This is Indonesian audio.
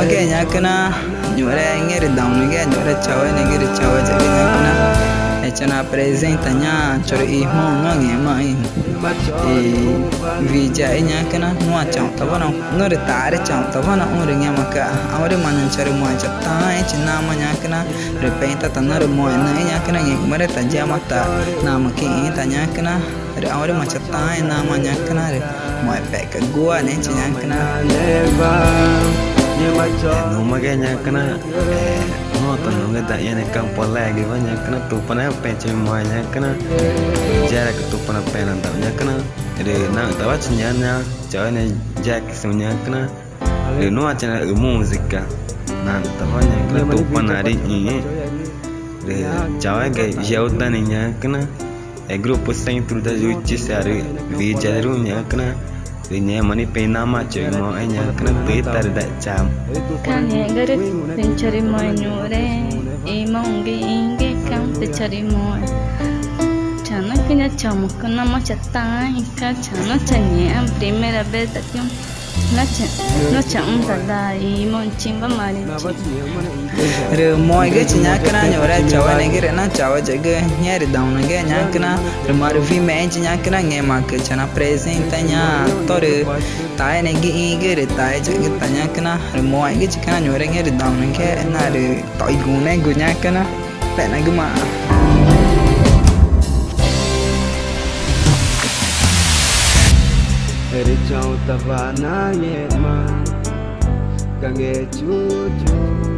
mage nyakna nyore ngere dawn ge nyore chawe ngere chawe jage nyakna echana presenta nya chore I mo ngange mai vija nyakna nuwa chaw tabana nore tare chaw tabana ore nyamaka awre manan chare mo chapta echna ma nyakna repenta tanar mo na nyakna ngmare tajamata namake tanyakna re awre machata nama nyakna re mo peka gua ne nyakna no maganya kana no to no ga yana kan pola gi banya kana tu pana peche moanya kana jara ke tu pana pena ta nya kana re na ta wa nyanya jane jack sunya kana re no achana música na ta wa nya kana tu pana ri ni re jawa ga yauda ni nya kana e grupo centro da justiça re vi jaru nya kana Rinya mani pena macho mo enya kana petar da cham kan yengare pencari mo nyore imongi inge kan pencari mo chana kenya chamo kana mo chata ka chana chanye am primera vez takyum no cham tada imon chimba mari re mo ge nyakna nyore chawa ne ge na chawa jage nyere dawn ge nyakna re mar vi me nyakna nge mak chana presenta nya tore tae ne ge re tae jage tanyakna re mo ge chikana nyore ngere dawn ge na re toi gune gu nyakna pena ge ma Eri chau tabana yet man kange chuchu